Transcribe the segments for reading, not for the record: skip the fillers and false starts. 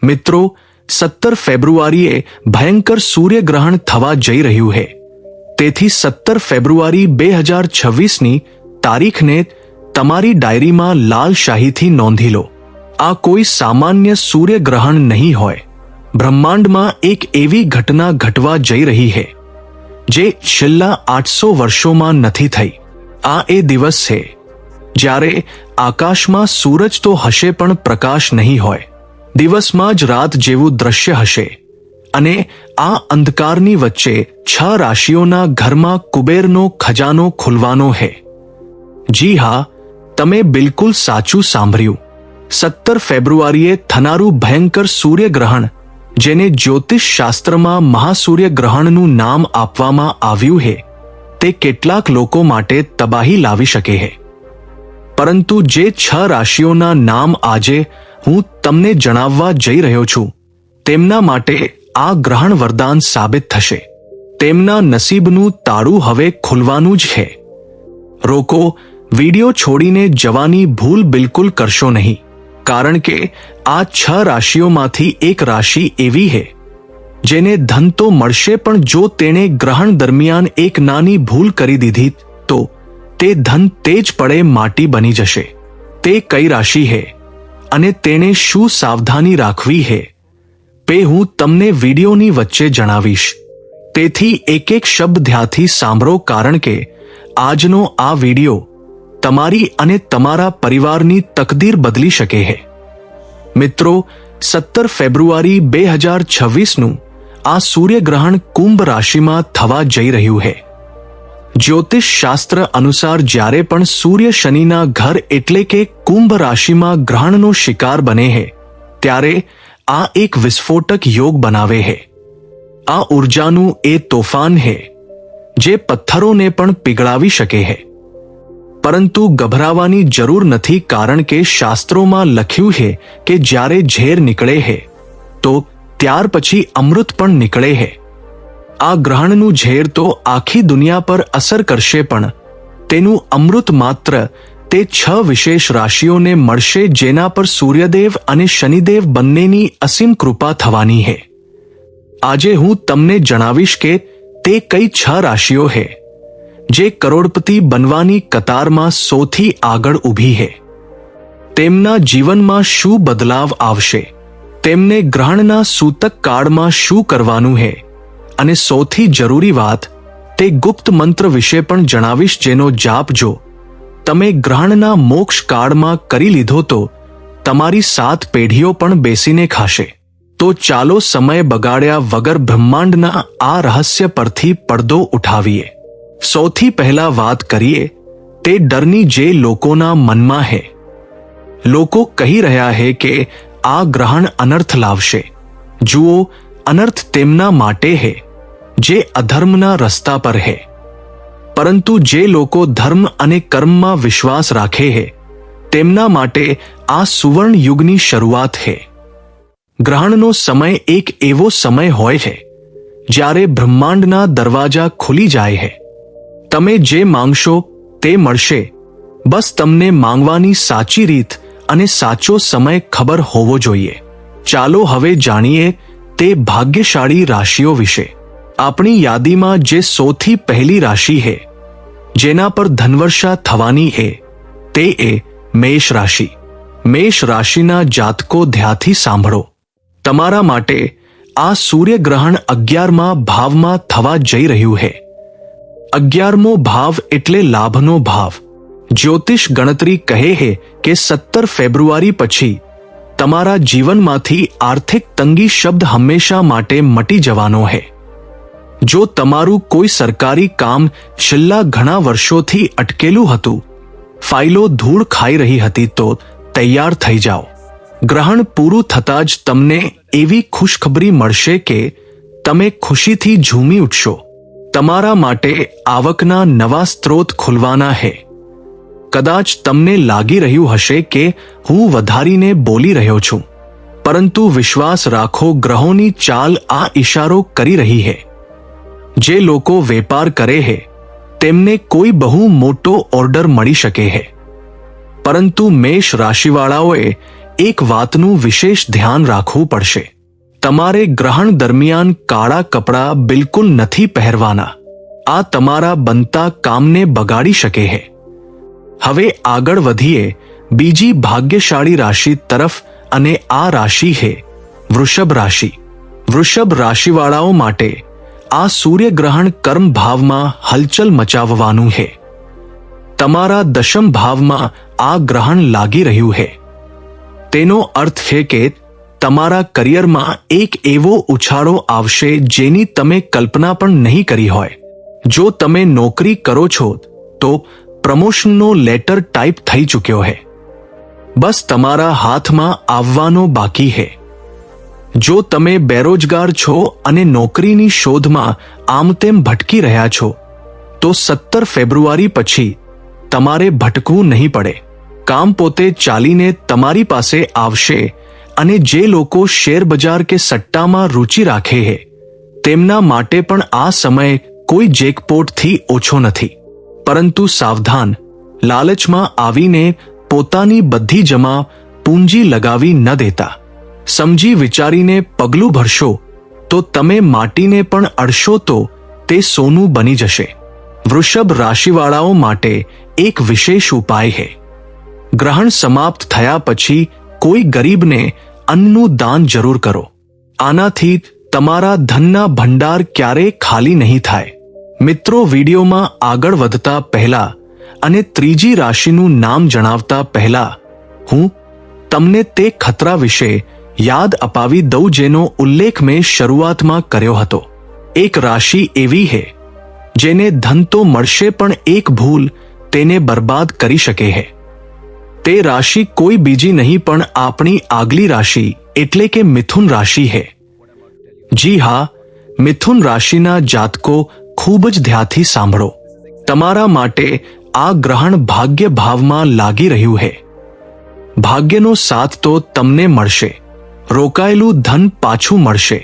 મિત્રો, 17 ફેબ્રુઆરીએ ભયંકર સૂર્યગ્રહણ થવા જઈ રહ્યું છે. તેથી 17 ફેબ્રુઆરી 2026ની તારીખને તમારી ડાયરીમાં લાલ શાહીથી નોંધી લો. આ કોઈ સામાન્ય સૂર્યગ્રહણ નહીં હોય. બ્રહ્માંડમાં એક એવી ઘટના ઘટવા જઈ રહી છે જે છેલ્લા 800 વર્ષોમાં નથી થઈ. આ એ દિવસ છે જ્યારે આકાશમાં સૂરજ તો હશે પણ પ્રકાશ નહીં હોય. દિવસમાં જ રાત જેવું દ્રશ્ય હશે અને આ અંધકારની વચ્ચે 6 રાશિઓના ઘરમાં કુબેરનો ખજાનો ખુલવાનો છે. જી હા, તમે બિલકુલ સાચું સાંભળ્યું. 17 ફેબ્રુઆરીએ થનારું ભયંકર સૂર્યગ્રહણ, જેને જ્યોતિષ શાસ્ત્રમાં મહાસૂર્યગ્રહણનું નામ આપવામાં આવ્યું છે, તે કેટલાક લોકો માટે તબાહી લાવી શકે છે. પરંતુ જે 6 રાશિઓના નામ આજે હું તમને જણાવવા જઈ રહ્યો છું, તેમના માટે આ ગ્રહણ વરદાન સાબિત થશે. તેમના નસીબનું તાળું હવે ખુલવાનું જ છે. રોકો, વિડિયો છોડીને જવાની ભૂલ બિલકુલ કરશો નહીં, કારણ કે આ 6 રાશિઓમાંથી એક રાશિ એવી છે જેને ધન તો મળશે, પણ જો તેણે ગ્રહણ દરમિયાન એક નાની ભૂલ કરી દીધી તો તે ધન તે જ પડે માટી બની જશે. તે કઈ રાશિ છે અને તેને શું સાવધાની રાખવી છે તે હું તમને વિડીયોની વચ્ચે જણાવીશ. તેથી એક એક શબ્દ ધ્યાનથી સાંભળો, કારણ કે આજનો આ વિડીયો તમારી અને તમારા પરિવારની તકદીર બદલી શકે છે. મિત્રો, 17 ફેબ્રુઆરી 2026નું આ સૂર્યગ્રહણ કુંભ રાશિમાં થવા જઈ રહ્યું છે. જ્યોતિષ શાસ્ત્ર અનુસાર જ્યારે પણ સૂર્ય શનિના ઘર એટલે કે કુંભ રાશિમાં ગ્રહણનો શિકાર બને છે, ત્યારે આ એક વિસ્ફોટક યોગ બનાવે છે. આ ઉર્જાનું એ તોફાન છે જે પથ્થરોને પણ પીગળાવી શકે છે. પરંતુ ગભરાવાની જરૂર નથી, કારણ કે શાસ્ત્રોમાં લખ્યું છે કે જ્યારે ઝેર નીકળે છે તો ત્યાર પછી અમૃત પણ નીકળે છે. આ ગ્રહણનું ઝેર તો આખી દુનિયા પર અસર કરશે, પણ તેનું અમૃત માત્ર તે 6 વિશેષ રાશિઓને મળશે જેના પર સૂર્યદેવ અને શનિદેવ બંનેની અસીમ કૃપા થવાની છે. આજે હું તમને જણાવીશ કે તે કઈ 6 રાશિઓ છે જે કરોડપતિ બનવાની કતારમાં સૌથી આગળ ઊભી છે. તેમના જીવનમાં શું બદલાવ આવશે, તેમને ગ્રહણના સૂતક કાળમાં શું કરવાનું છે, અને સૌથી જરૂરી વાત, તે ગુપ્ત મંત્ર વિશે પણ જણાવીશ જેનો જાપ જો તમે ગ્રહણના મોક્ષ કાળમાં કરી લીધો તો તમારી 7 પેઢીઓ પણ બેસીને ખાશે. તો ચાલો સમય બગાડ્યા વગર બ્રહ્માંડના આ રહસ્ય પરથી પડદો ઉઠાવીએ. સૌથી પહેલા વાત કરીએ તે ડરની જે લોકોના મનમાં છે. લોકો કહી રહ્યા છે કે આ ગ્રહણ અનર્થ લાવશે. જુઓ, અનર્થ તેમના માટે છે જે અધર્મના રસ્તા પર છે. પરંતુ જે લોકો ધર્મ અને કર્મમાં વિશ્વાસ રાખે છે, તેમના માટે આ સુવર્ણ યુગની શરૂઆત છે. ગ્રહણનો સમય એક એવો સમય હોય છે જ્યારે બ્રહ્માંડના દરવાજા ખુલી જાય છે. તમે જે માંગશો તે મળશે. બસ તમને માંગવાની સાચી રીત અને સાચો સમય ખબર હોવો જોઈએ. ચાલો હવે જાણીએ તે ભાગ્યશાળી રાશિઓ વિશે. આપણી યાદીમાં જે સૌથી પહેલી રાશિ છે જેના પર ધનવર્ષા થવાની છે, તે એ મેષ રાશિ. મેષ રાશિના જાતકો ધ્યાનથી સાંભળો. તમારા માટે આ સૂર્યગ્રહણ 11મા ભાવમાં થવા જઈ રહ્યું છે. 11મો ભાવ એટલે લાભનો ભાવ. જ્યોતિષ ગણતરી કહે છે કે 17 ફેબ્રુઆરી પછી તમારા જીવનમાંથી આર્થિક તંગી શબ્દ હંમેશા માટે મટી જવાનો છે. જો તમારું કોઈ સરકારી કામ છેલ્લા ઘણા વર્ષોથી અટકેલું હતું, ફાઇલો ધૂળ ખાઈ રહી હતી, તો તૈયાર થઈ જાઓ. ગ્રહણ પૂરું થતાં જ તમને એવી ખુશખબરી મળશે કે તમે ખુશીથી ઝૂમી ઉઠશો. તમારા માટે આવકના નવા સ્ત્રોત ખુલવાના છે. કદાચ તમને લાગી રહ્યું હશે કે હું વધારીને બોલી રહ્યો છું, પરંતુ વિશ્વાસ રાખો, ગ્રહોની ચાલ આ ઇશારો કરી રહી છે. જે લોકો વેપાર કરે છે તેમને કોઈ બહુ મોટો ઓર્ડર મળી શકે છે. પરંતુ મેષ રાશિવાળાઓએ એક વાતનું વિશેષ ધ્યાન રાખવું પડશે. તમારે ગ્રહણ દરમિયાન કાળા કપડાં બિલકુલ નથી પહેરવાના. આ તમારા બનતા કામને બગાડી શકે છે. હવે આગળ વધીએ બીજી ભાગ્યશાળી રાશિ તરફ, અને આ રાશિ છે વૃષભ રાશિ. વૃષભ રાશિવાળાઓ માટે આ સૂર્યગ્રહણ કર્મ ભાવમાં હલચલ મચાવવાનું છે. તમારા દશમ ભાવમાં આ ગ્રહણ લાગી રહ્યું છે. તેનો અર્થ છે કે તમારા કરિયરમાં એક એવો ઉછાળો આવશે જેની તમે કલ્પના પણ નહીં કરી હોય. જો તમે નોકરી કરો છો તો પ્રમોશનનો લેટર ટાઈપ થઈ ચૂક્યો છે. બસ તમારા હાથમાં આવવાનો બાકી છે. જો તમે બેરોજગાર છો અને નોકરીની શોધમાં આમ તેમ ભટકી રહ્યા છો તો 17 ફેબ્રુઆરી પછી તમારે ભટકવું નહીં પડે. કામ પોતે ચાલીને તમારી પાસે આવશે. અને જે લોકો શેરબજાર કે સટ્ટામાં રુચિ રાખે છે તેમના માટે પણ આ સમય કોઈ જેકપોટથી ઓછો નથી. પરંતુ સાવધાન, લાલચમાં આવીને પોતાની બધી જમા પૂંજી લગાવી ન દેતા. સમજી વિચારીને પગલું ભરશો તો તમે માટીને પણ અડશો તો તે સોનું બની જશે. વૃષભ રાશિવાળાઓ માટે એક વિશેષ ઉપાય છે. ગ્રહણ સમાપ્ત થયા પછી કોઈ ગરીબને અન્નનું દાન જરૂર કરો. આનાથી તમારા ધનના ભંડાર ક્યારેય ખાલી નહીં થાય. મિત્રો, વિડીયોમાં આગળ વધતા પહેલા અને ત્રીજી રાશિનું નામ જણાવતા પહેલા હું તમને તે ખતરા વિશે યાદ અપાવી દઉં જેનો ઉલ્લેખ મેં શરૂઆતમાં કર્યો હતો. એક રાશિ એવી છે જેને ધન તો મળશે પણ એક ભૂલ તેને બરબાદ કરી શકે છે. તે રાશિ કોઈ બીજી નહીં પણ આપણી આગલી રાશિ એટલે કે મિથુન રાશિ છે. જી હા, મિથુન રાશિના જાતકો ખૂબ જ ધ્યાનથી સાંભળો. તમારા માટે આ ગ્રહણ ભાગ્ય ભાવમાં લાગી રહ્યું છે. ભાગ્યનો સાથ તો તમને મળશે. રોકાયેલું ધન પાછું મળશે.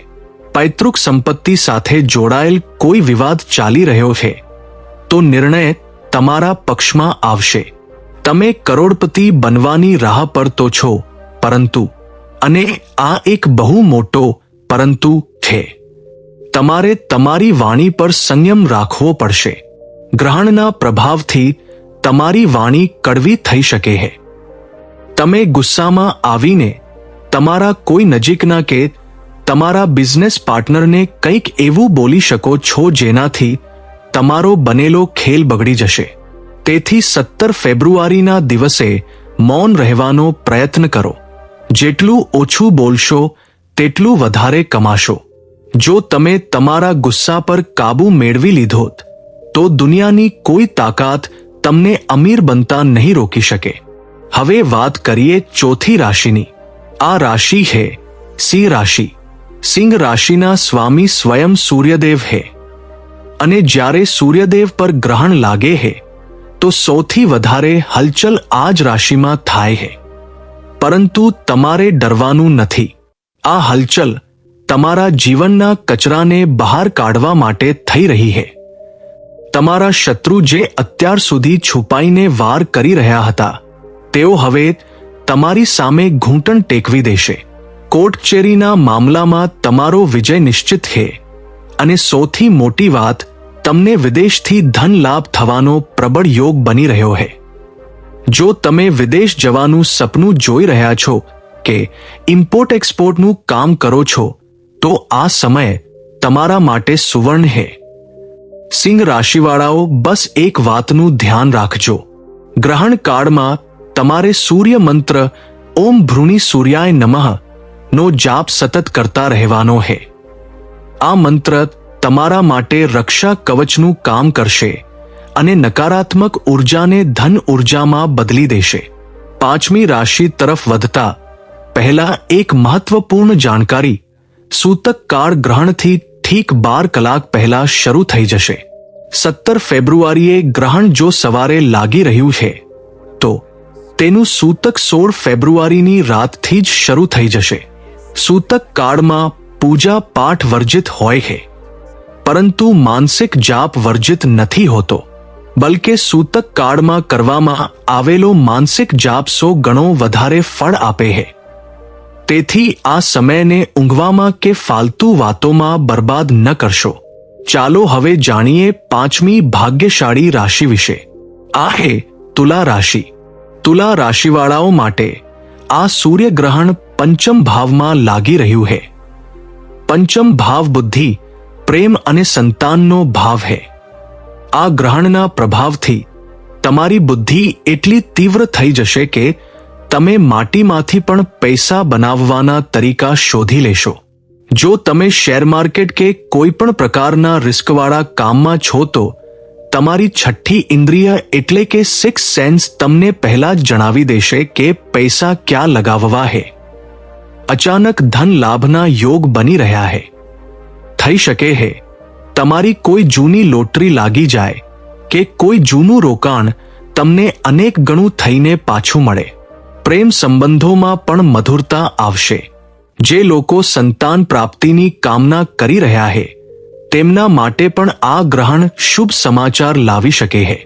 પૈતૃક સંપત્તિ સાથે જોડાયેલ કોઈ વિવાદ ચાલી રહ્યો છે તો નિર્ણય તમારા પક્ષમાં આવશે. તમે કરોડપતિ બનવાની રાહ પર તો છો, પરંતુ અને આ એક બહુ મોટો પરંતુ છે. તમારે તમારી વાણી પર સંયમ રાખવો પડશે. ગ્રહણના પ્રભાવથી તમારી વાણી કડવી થઈ શકે છે. તમે ગુસ્સામાં આવીને તમારા કોઈ નજીકના કે તમારા બિઝનેસ પાર્ટનરને કંઈક એવું બોલી શકો છો જેનાથી તમારો બનેલો ખેલ બગડી જશે. તેથી 17 ફેબ્રુઆરીના દિવસે મૌન રહેવાનો પ્રયત્ન કરો. જેટલું ઓછું બોલશો તેટલું વધારે કમાશો. જો તમે તમારા ગુસ્સા પર કાબૂ મેળવી લીધો તો દુનિયાની કોઈ તાકાત તમને અમીર બનતા નહીં રોકી શકે. હવે વાત કરીએ ચોથી રાશિની. આ રાશિ છે સિંહ રાશિ. સિંહ રાશિના સ્વામી સ્વયં સૂર્યદેવ છે. અને જ્યારે સૂર્યદેવ પર ગ્રહણ લાગે છે તો સૌથી વધારે હલચલ આ જ રાશિમાં થાય છે. પરંતુ તમારે ડરવાનું નથી. આ હલચલ તમારા જીવનના કચરાને બહાર કાઢવા માટે થઈ રહી છે. તમારા શત્રુ જે અત્યાર સુધી છુપાઈને વાર કરી રહ્યા હતા તેઓ હવે તમારી સામે ઘૂંટણ ટેકવી દેશે. કોર્ટ કચેરીના મામલામાં તમારો વિજય નિશ્ચિત છે. અને સૌથી મોટી વાત, તમને વિદેશથી ધન લાભ થવાનો પ્રબળ યોગ બની રહ્યો છે. જો તમે વિદેશ જવાનું સપનું જોઈ રહ્યા છો કે ઇમ્પોર્ટ એક્સપોર્ટનું કામ કરો છો તો આ સમય તમારા માટે સુવર્ણ છે. સિંહ રાશિવાળાઓ, બસ એક વાતનું ધ્યાન રાખજો. ગ્રહણ કાળમાં તમારે સૂર્ય મંત્ર ઓમ ભૃણી સૂર્યાય નમઃ નો જાપ સતત કરતા રહેવાનો છે. આ મંત્ર તમારા માટે રક્ષા કવચનું કામ કરશે અને નકારાત્મક ઉર્જાને ધન ઉર્જામાં બદલી દેશે. પાંચમી રાશિ તરફ વધતા પહેલા એક મહત્વપૂર્ણ જાણકારી. સૂતક કાળ ગ્રહણથી ઠીક 12 કલાક પહેલા શરૂ થઈ જશે. 17 ફેબ્રુઆરીએ ગ્રહણ જો સવારે લાગી રહ્યું છે તો તેનું સૂતક 16 ફેબ્રુઆરીની રાતથી જ શરૂ થઈ જશે. સૂતક કાળમાં પૂજા પાઠ વર્જિત હોય છે, પરંતુ માનસિક જાપ વર્જિત નથી હોતો. બલકે સૂતક કાળમાં કરવામાં આવેલો માનસિક જાપ 100 ગણો વધારે ફળ આપે છે. તેથી આ સમયને ઊંઘવામાં કે ફાલતુ વાતોમાં બરબાદ ન કરશો. ચાલો હવે જાણીએ 5મી ભાગ્યશાળી રાશિ વિશે. આ હે તુલા રાશિ. તુલા રાશિવાળાઓ માટે આ સૂર્યગ્રહણ પંચમ ભાવમાં લાગી રહ્યું है. પંચમ ભાવ બુદ્ધિ, પ્રેમ અને સંતાનનો ભાવ है. આ ગ્રહણના પ્રભાવથી તમારી બુદ્ધિ એટલી તીવ્ર થઈ જશે કે તમે માટીમાંથી પણ પૈસા બનાવવાના તરીકા શોધી લેશો. જો તમે શેર માર્કેટ કે કોઈ પણ પ્રકારના રિસ્કવાળા કામમાં છો તો તમારી છઠ્ઠી ઇન્દ્રિય એટલે કે સિક્સ સેન્સ તમને પહેલા જ જણાવી દેશે કે પૈસા ક્યાં લગાવવા હે. અચાનક ધન લાભના યોગ બની રહ્યા હે. થઈ શકે હે તમારી કોઈ જૂની લોટરી લાગી જાય કે કોઈ જૂનું રોકાણ તમને અનેક ગણું થઈને પાછું મળે. પ્રેમ સંબંધોમાં પણ મધુરતા આવશે. જે લોકો સંતાન પ્રાપ્તિની કામના કરી રહ્યા હે તેમના માટે પણ આ ગ્રહણ શુભ સમાચાર લાવી શકે હે.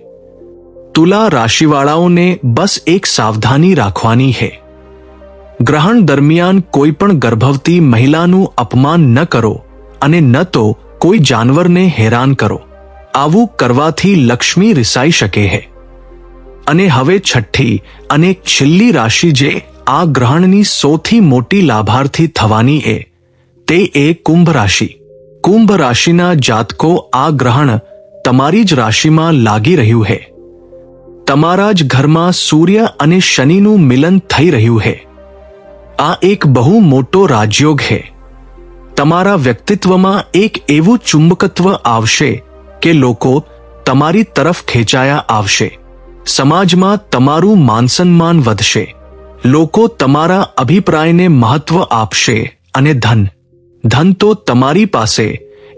તુલા રાશિવાળાઓને બસ એક સાવધાની રાખવાની હે. ગ્રહણ દરમિયાન કોઈ પણ ગર્ભવતી મહિલાનું અપમાન ન કરો અને ન તો કોઈ જાનવરને હેરાન કરો. આવું કરવાથી લક્ષ્મી રિસાઈ શકે હે. અને હવે છઠ્ઠી અને છેલ્લી રાશિ જે આ ગ્રહણની સૌથી મોટી લાભાર્થી થવાની એ તે એ કુંભ રાશિ. કુંભ રાશિના જાતકો આ ગ્રહણ તમારી જ રાશિમાં લાગી રહ્યું હે. તમારા જ ઘરમાં સૂર્ય અને શનિનું મિલન થઈ રહ્યું હે. આ એક બહુ મોટો રાજયોગ હે. તમારા વ્યક્તિત્વમાં એક એવું ચુંબકત્વ આવશે કે લોકો તમારી તરફ ખેંચાયા આવશે. સમાજમાં તમારું માનસન્માન વધશે. લોકો તમારા અભિપ્રાયને મહત્વ આપશે અને ધન તો તમારી પાસે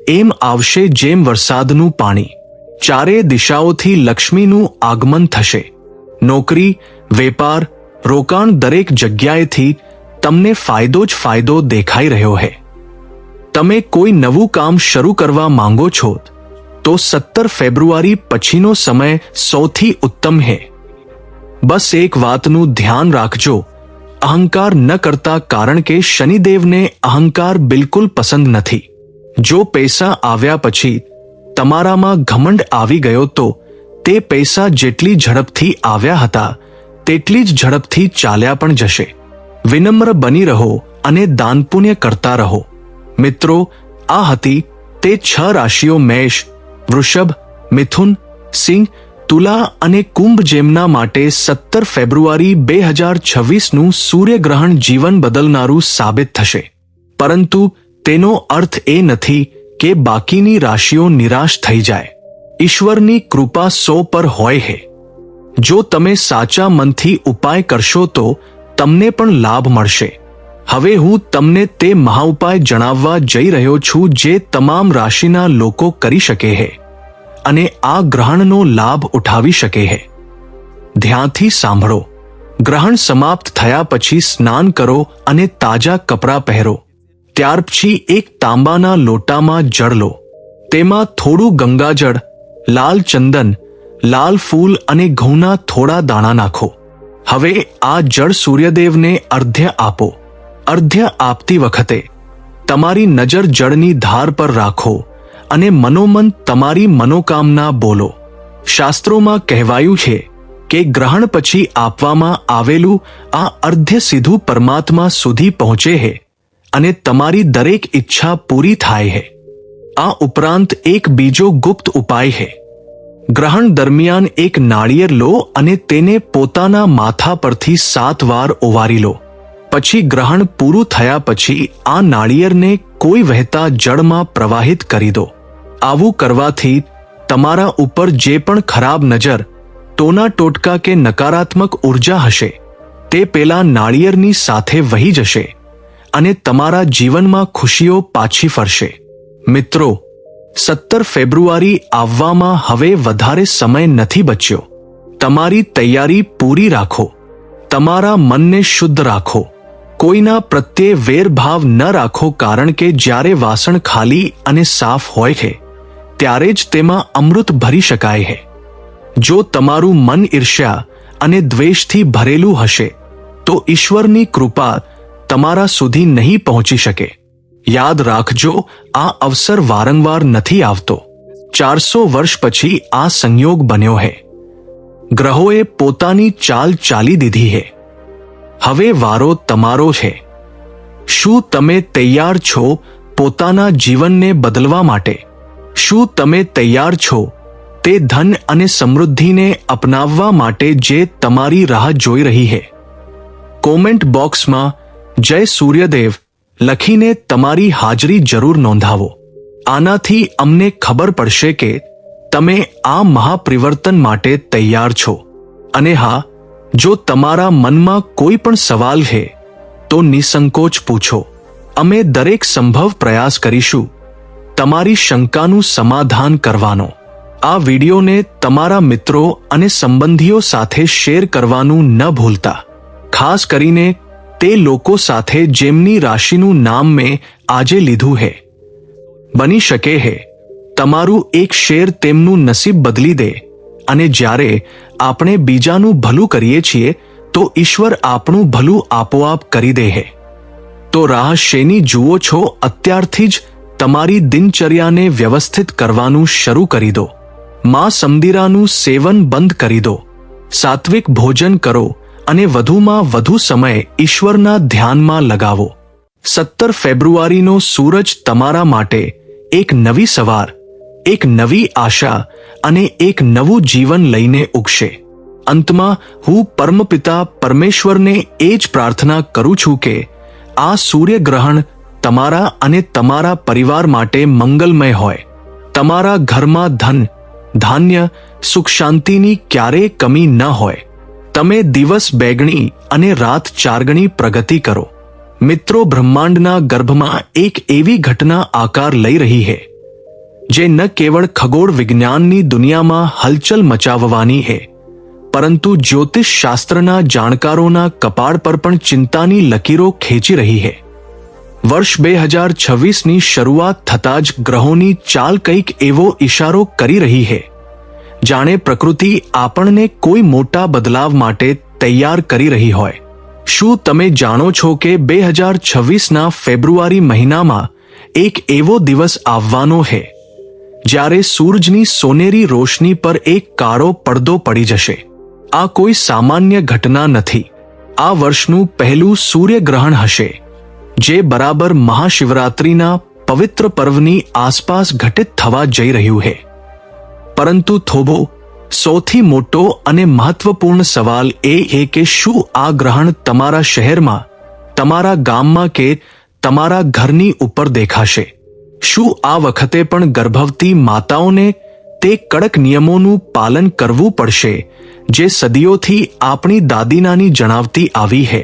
એમ આવશે જેમ વરસાદનું પાણી. ચારે દિશાઓથી લક્ષ્મીનું આગમન થશે. નોકરી, વેપાર, રોકાણ દરેક જગ્યાએથી તમને ફાયદો જ ફાયદો દેખાઈ રહ્યો હે. તમે કોઈ નવું કામ શરૂ કરવા માંગો છો તો 17 ફેબ્રુઆરી પછીનો સમય સૌથી ઉત્તમ હે. બસ એક વાતનું ધ્યાન રાખજો, અહંકાર ન કરતા, કારણ કે શનિદેવને અહંકાર બિલકુલ પસંદ નથી. જો પૈસા આવ્યા પછી તમારામાં ઘમંડ આવી ગયો તો તે પૈસા જેટલી ઝડપથી આવ્યા હતા તેટલી જ ઝડપથી ચાલ્યા પણ જશે. વિનમ્ર બની રહો અને દાન પુણ્ય કરતા રહો. મિત્રો, આ હતી તે 6 રાશિઓ મેષ, વૃષભ, મિથુન, સિંહ, તુલા અને કુંભ જેમના માટે 17 ફેબ્રુઆરી 2026નું સૂર્યગ્રહણ જીવન બદલનારું સાબિત થશે. પરંતુ તેનો અર્થ એ નથી કે બાકીની રાશિઓ નિરાશ થઈ જાય. ઈશ્વરની કૃપા 100 પર હોય હે. જો તમે સાચા મનથી ઉપાય કરશો તો તમને પણ લાભ મળશે. હવે હું તમને તે મહાઉપાય જણાવવા જઈ રહ્યો છું જે તમામ રાશિના લોકો કરી શકે હે અને આ ગ્રહણનો લાભ ઉઠાવી શકે હે. ધ્યાનથી સાંભળો. ગ્રહણ સમાપ્ત થયા પછી સ્નાન કરો અને તાજા કપડાં પહેરો. ત્યાર પછી એક તાંબાના લોટામાં જળ લો. તેમાં થોડું ગંગાજળ, લાલ ચંદન, લાલ ફૂલ અને ઘઉંના થોડા દાણા નાખો. હવે આ જળ સૂર્યદેવને અર્ધ્ય આપો. અર્ધ્ય આપતી વખતે તમારી નજર જળની ધાર પર રાખો અને મનોમન તમારી મનોકામના બોલો. શાસ્ત્રોમાં કહેવાયું છે કે ગ્રહણ પછી આપવામાં આવેલું આ અર્ધ્ય સીધું પરમાત્મા સુધી પહોંચે હે અને તમારી દરેક ઈચ્છા પૂરી થાય હે. આ ઉપરાંત એક બીજો ગુપ્ત ઉપાય હે. ગ્રહણ દરમિયાન એક નાળિયેર લો અને તેને પોતાના માથા પરથી 7 વાર ઓવારી લો. પછી ગ્રહણ પૂરું થયા પછી આ નાળિયેરને કોઈ વહેતા જળમાં પ્રવાહિત કરી દો. આવું કરવાથી તમારા ઉપર જે પણ ખરાબ નજર, ટોના ટોટકા કે નકારાત્મક ઉર્જા હશે તે પેલા નાળિયેરની સાથે વહી જશે અને તમારા જીવનમાં ખુશીઓ પાછી ફરશે. મિત્રો, 17 ફેબ્રુઆરી આવવામાં હવે વધારે સમય નથી બચ્યો. તમારી તૈયારી પૂરી રાખો. તમારા મનને શુદ્ધ રાખો. કોઈના પ્રત્યે વેરભાવ ન રાખો, કારણ કે જ્યારે વાસણ ખાલી અને સાફ હોય છે ત્યારે જ તેમાં અમૃત ભરી શકાય છે. જો તમારું મન ઈર્ષ્યા અને દ્વેષથી ભરેલું હશે તો ઈશ્વરની કૃપા તમારા સુધી નહીં પહોંચી શકે. યાદ રાખજો, આ અવસર વારંવાર નથી આવતો. 400 વર્ષ પછી આ સંયોગ બન્યો હે. ગ્રહોએ પોતાની ચાલ ચાલી દીધી હે. હવે વારો તમારો છે. શું તમે તૈયાર છો પોતાના જીવનને બદલવા માટે? શું તમે તૈયાર છો તે ધન અને સમૃદ્ધિને અપનાવવા માટે જે તમારી રાહ જોઈ રહી છે? કોમેન્ટ બોક્સમાં જય સૂર્યદેવ લખીને તમારી હાજરી જરૂર નોંધાવો. આનાથી અમને ખબર પડશે કે તમે આ મહાપરિવર્તન માટે તૈયાર છો. અને હા, જો તમારા મનમાં કોઈ પણ સવાલ છે તો નિસંકોચ પૂછો. અમે દરેક સંભવ પ્રયાસ કરીશું તમારી શંકાનું સમાધાન કરવાનો. આ વિડીયોને તમારા મિત્રો અને સંબંધીઓ સાથે શેર કરવાનું ન ભૂલતા, ખાસ કરીને તે લોકો સાથે જેમની રાશિનું નામ મેં આજે લીધું છે. બની શકે છે તમારું એક શેર તેમનું નસીબ બદલી દે. અને જ્યારે આપણે બીજાનું ભલું કરીએ છીએ તો ઈશ્વર આપણું ભલું આપોઆપ કરી દે છે. તો રાહ શેની જુઓ છો? અત્યારથી જ તમારી દિનચર્યાને વ્યવસ્થિત કરવાનું શરૂ કરી દો. માં સમદીરાનું સેવન બંધ કરી દો. સાત્વિક ભોજન કરો અને વધુમાં વધુ સમય ઈશ્વરના ધ્યાનમાં લગાવો. 17 ફેબ્રુઆરીનો સૂરજ તમારા માટે એક નવી સવાર, એક નવી આશા અને એક નવું જીવન લઈને ઉગશે. અંતમાં હું પરમપિતા પરમેશ્વરને એ જ પ્રાર્થના કરું છું કે આ સૂર્યગ્રહણ તમારા અને તમારા પરિવાર માટે મંગલમય હોય. તમારા ઘરમાં ધન, ધાન્ય, સુખ શાંતિની ક્યારેય કમી ન હોય. તમે દિવસ 2 ગણી અને રાત 4 ગણી પ્રગતિ કરો. મિત્રો, બ્રહ્માંડના ગર્ભમાં એક એવી ઘટના આકાર લઈ રહી છે જે ન કેવળ ખગોળ વિજ્ઞાનની દુનિયામાં હલચલ મચાવવાની છે, પરંતુ જ્યોતિષ શાસ્ત્રના જાણકારોના કપાળ પર પણ ચિંતાની લકીરો ખેંચી રહી છે. વર્ષ 2026ની શરૂઆત થતાં જ ગ્રહોની ચાલ કંઈક એવો ઇશારો કરી રહી છે જાણે પ્રકૃતિ આપણને કોઈ મોટા બદલાવ માટે તૈયાર કરી રહી હોય. શું તમે જાણો છો કે 2026ના ફેબ્રુઆરી મહિનામાં એક એવો દિવસ આવવાનો છે જ્યારે સૂરજની સોનેરી રોશની પર એક કાળો પડદો પડી જશે? આ કોઈ સામાન્ય ઘટના નથી. આ વર્ષનું પહેલું સૂર્યગ્રહણ હશે જે બરાબર મહાશિવરાત્રિના પવિત્ર પર્વની આસપાસ ઘટિત થવા જઈ રહ્યું છે. પરંતુ થોભો, સૌથી મોટો અને મહત્વપૂર્ણ સવાલ એ છે કે શું આ ગ્રહણ તમારા શહેરમાં, તમારા ગામમાં કે તમારા ઘરની ઉપર દેખાશે? શું આ વખતે પણ ગર્ભવતી માતાઓને તે કડક નિયમોનું પાલન કરવું પડશે જે સદીઓથી આપણી દાદીનાની જણાવતી આવી છે?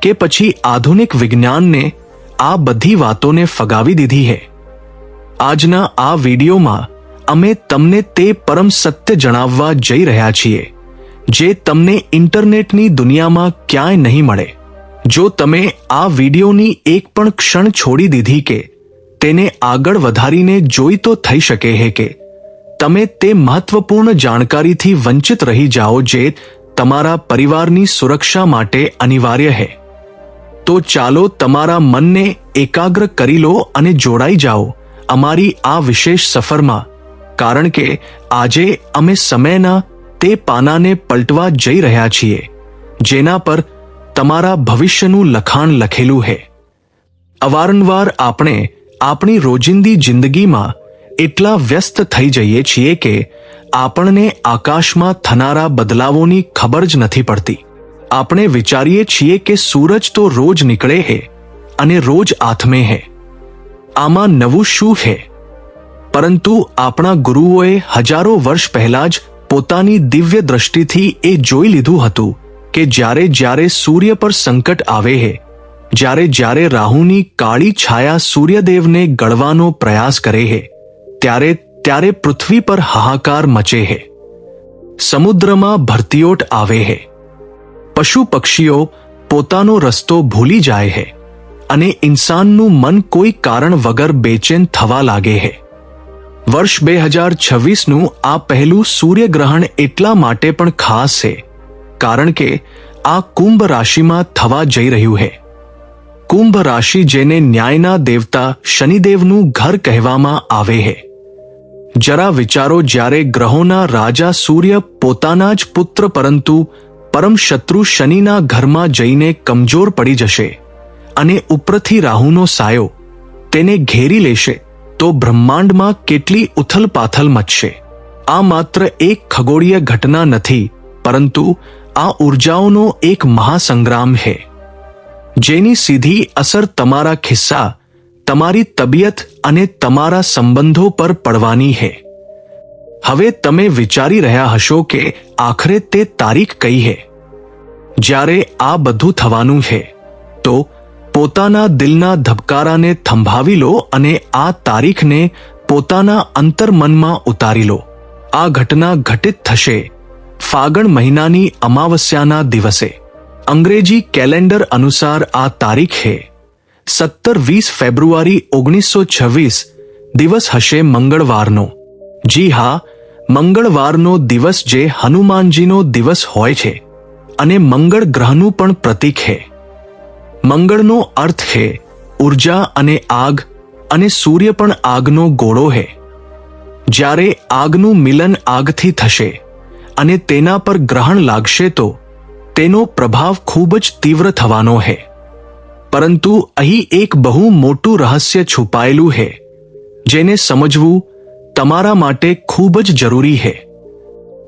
કે પછી આધુનિક વિજ્ઞાનને આ બધી વાતોને ફગાવી દીધી છે? આજના આ વિડીયોમાં અમે તમને તે પરમ સત્ય જણાવવા જઈ રહ્યા છીએ જે તમને ઇન્ટરનેટની દુનિયામાં ક્યાંય નહીં મળે. જો તમે આ વિડીયોની એક પણ ક્ષણ છોડી દીધી કે તેને આગળ વધારીને જોઈ તો થઈ શકે છે કે તમે તે મહત્વપૂર્ણ જાણકારીથી વંચિત રહી જાઓ જે તમારા પરિવારની સુરક્ષા માટે અનિવાર્ય છે. તો ચાલો તમારા મનને એકાગ્ર કરી લો અને જોડાઈ જાઓ અમારી આ વિશેષ સફરમાં, કારણ કે આજે અમે સમયના તે પાનાને પલટવા જઈ રહ્યા છીએ જેના પર તમારા ભવિષ્યનું લખાણ લખેલું છે. અવારનવાર આપણે આપણી રોજિંદી જિંદગીમાં એટલા વ્યસ્ત થઈ જઈએ છીએ કે આપણને આકાશમાં થનારા બદલાવોની ખબર જ નથી પડતી. આપણે વિચારીએ છીએ કે સૂરજ તો રોજ નીકળે છે અને રોજ આથમે છે. આમાં નવું શું છે? પરંતુ આપણા ગુરુઓએ હજારો વર્ષ પહેલા જ પોતાની દિવ્ય દ્રષ્ટિથી એ જોઈ લીધું હતું કે જ્યારે જ્યારે સૂર્ય પર સંકટ આવે છે, જ્યારે જ્યારે રાહુની કાળી છાયા સૂર્યદેવને ગળવાનો પ્રયાસ કરે છે, ત્યારે ત્યારે પૃથ્વી પર હાહાકાર મચે છે. સમુદ્રમાં ભરતીઓટ આવે છે. પશુ પક્ષીઓ પોતાનો રસ્તો ભૂલી જાય છે અને ઇન્સાનનું મન કોઈ કારણ વગર બેચેન થવા લાગે છે. વર્ષ 2026નું આ પહેલું સૂર્યગ્રહણ એટલા માટે પણ ખાસ છે કારણ કે આ કુંભ રાશિમાં થવા જઈ રહ્યું છે. કુંભ રાશિ જેને ન્યાયના દેવતા શનિદેવનું ઘર કહેવામાં આવે છે. જરા વિચારો, જ્યારે ગ્રહોના રાજા સૂર્ય પોતાના જ પુત્ર પરંતુ પરમ શત્રુ શનિના ઘરમાં જઈને કમજોર પડી જશે અને ઉપરથી રાહુનો સાયો તેને ઘેરી લેશે, તો બ્રહ્માંડમાં કેટલી ઉથલપાથલ મચશે. આ માત્ર એક ખગોળીય ઘટના નથી, પરંતુ આ ઉર્જાઓનો એક મહાસંગ્રામ છે, જેની સીધી અસર તમારા ખિસ્સા, તમારી તબિયત અને તમારા સંબંધો પર પડવાની છે. હવે તમે વિચારી રહ્યા હશો કે આખરે તે તારીખ કઈ છે. જ્યારે આ બધું થવાનું છે, તો પોતાના દિલના ધબકારાને થંભાવી લો અને આ તારીખને પોતાના અંતર્મનમાં ઉતારી લો. આ ઘટના ઘટિત થશે ફાગણ મહિનાની અમાવસ્યાના દિવસે. અંગ્રેજી કેલેન્ડર અનુસાર આ તારીખ છે 17-20 ફેબ્રુઆરી 1926. દિવસ હશે મંગળવારનો. જી હા, મંગળવારનો દિવસ, જે હનુમાનજીનો દિવસ હોય છે અને મંગળ ગ્રહનું પણ પ્રતીક છે. મંગળનો અર્થ છે ઉર્જા અને આગ, અને સૂર્ય પણ આગનો ગોળો છે. જ્યારે આગનું મિલન આગથી થશે અને તેના પર ગ્રહણ લાગશે, તો તેનો પ્રભાવ ખૂબ જ તીવ્ર થવાનો છે. પરંતુ અહીં એક બહુ મોટું રહસ્ય છુપાયેલું છે, જેને સમજવું તમારા માટે ખૂબ જ જરૂરી છે.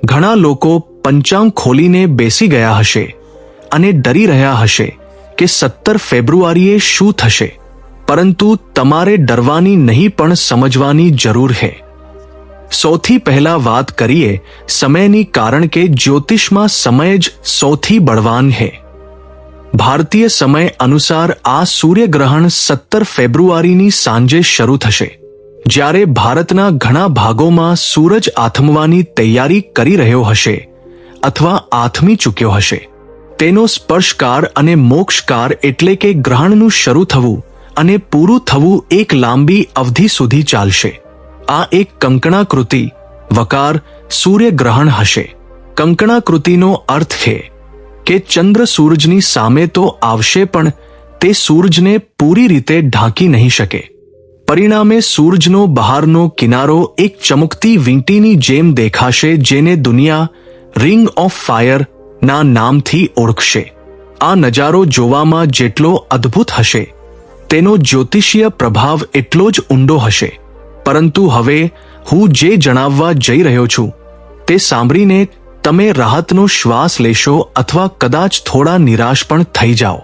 ઘણા લોકો પંચાંગ ખોલીને બેસી ગયા હશે અને ડરી રહ્યા હશે કે 17 ફેબ્રુઆરીએ શું થશે, પરંતુ તમારે ડરવાની નહીં પણ સમજવાની જરૂર છે. સૌથી પહેલા વાત કરીએ સમયની, કારણ કે જ્યોતિષમાં સમય જ સૌથી બળવાન છે. ભારતીય સમય અનુસાર આ સૂર્યગ્રહણ 17 ફેબ્રુઆરીની સાંજે શરૂ થશે. જ્યારે ભારતના ઘણા ભાગોમાં સૂરજ આથમવાની તૈયારી કરી રહ્યો હશે અથવા આથમી ચૂક્યો હશે. તેનો સ્પર્શકાર અને મોક્ષકાર, એટલે કે ગ્રહણનું શરૂ થવું અને પૂરું થવું, એક લાંબી અવધિ સુધી ચાલશે. આ એક કંકણાકૃતિ વકાર સૂર્યગ્રહણ હશે. કંકણાકૃતિનો અર્થ છે કે ચંદ્ર સૂરજની સામે તો આવશે, પણ તે સૂરજને પૂરી રીતે ઢાંકી નહીં શકે. પરિણામે સૂરજનો બહારનો કિનારો એક ચમકતી વીંટીની જેમ દેખાશે, જેને દુનિયા રિંગ ઓફ ફાયર ના નામથી ઓળખશે. આ નજારો જોવામાં જેટલો અદ્ભુત હશે, તેનો જ્યોતિષીય પ્રભાવ એટલો જ ઊંડો હશે. પરંતુ હવે હું જે જણાવવા જઈ રહ્યો છું, તે સાંભળીને તમે રાહતનો શ્વાસ લેશો અથવા કદાચ થોડા નિરાશ પણ થઈ જાઓ.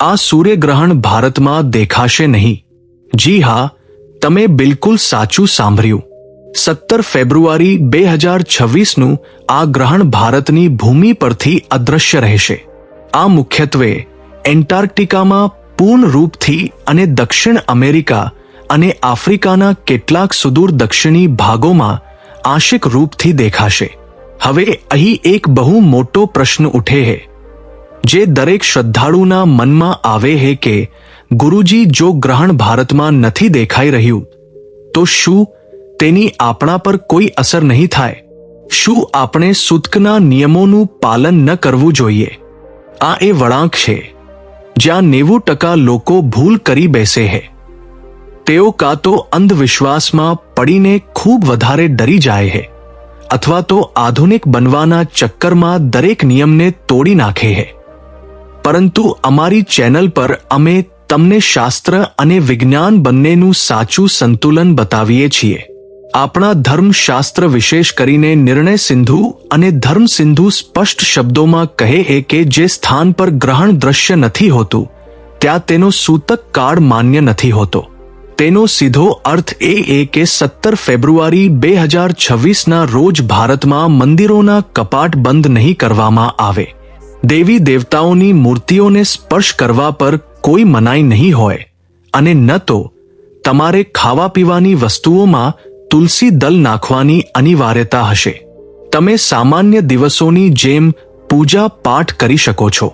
આ સૂર્યગ્રહણ ભારતમાં દેખાશે નહીં. જી હા, તમે બિલકુલ સાચું સાંભળ્યું. 17 ફેબ્રુઆરી 2026નું આ ગ્રહણ ભારતની ભૂમિ પરથી અદૃશ્ય રહેશે. આ મુખ્યત્વે એન્ટાર્કટિકામાં પૂર્ણ રૂપથી અને દક્ષિણ અમેરિકા અને આફ્રિકાના કેટલાક સુદૂર દક્ષિણી ભાગોમાં આંશિક રૂપથી દેખાશે. હવે અહીં એક બહુ મોટો પ્રશ્ન ઉઠે છે, જે દરેક શ્રદ્ધાળુના મનમાં આવે છે કે ગુરુજી, જો ગ્રહણ ભારતમાં નથી દેખાઈ રહ્યું, તો શું તેની આપણા પર કોઈ અસર નહીં થાય? શું આપણે સૂતકના નિયમોનું પાલન ન કરવું જોઈએ? આ એ વળાંક છે જ્યાં 90% લોકો ભૂલ કરી બેસે છે. તેઓ કાં તો અંધવિશ્વાસમાં પડીને ખૂબ વધારે ડરી જાય છે, અથવા તો આધુનિક બનવાના ચક્કરમાં દરેક નિયમને તોડી નાખે છે. પરંતુ અમારી ચેનલ પર અમે તમને શાસ્ત્ર અને વિજ્ઞાન બંનેનું સાચું સંતુલન બતાવીએ છીએ. આપણા ધર્મશાસ્ત્ર, વિશેષ કરીને નિર્ણય સિંધુ અને ધર્મ સિંધુ, સ્પષ્ટ શબ્દોમાં કહે છે કે જે સ્થાન પર ગ્રહણ દ્રશ્ય નથી હોતું, ત્યાં તેનો સૂતક કાળ માન્ય નથી હોતો. તેનો સીધો અર્થ એ કે 17 ફેબ્રુઆરી 2026ના રોજ ભારતમાં મંદિરોના કપાટ બંધ નહીં કરવામાં આવે. દેવી દેવતાઓની મૂર્તિઓને સ્પર્શ કરવા પર કોઈ મનાઈ નહીં હોય, અને ન તો તમારે ખાવા પીવાની વસ્તુઓમાં તુલસી દલ નાખવાની અનિવાર્યતા હશે. તમે સામાન્ય દિવસોની જેમ પૂજા પાઠ કરી શકો છો,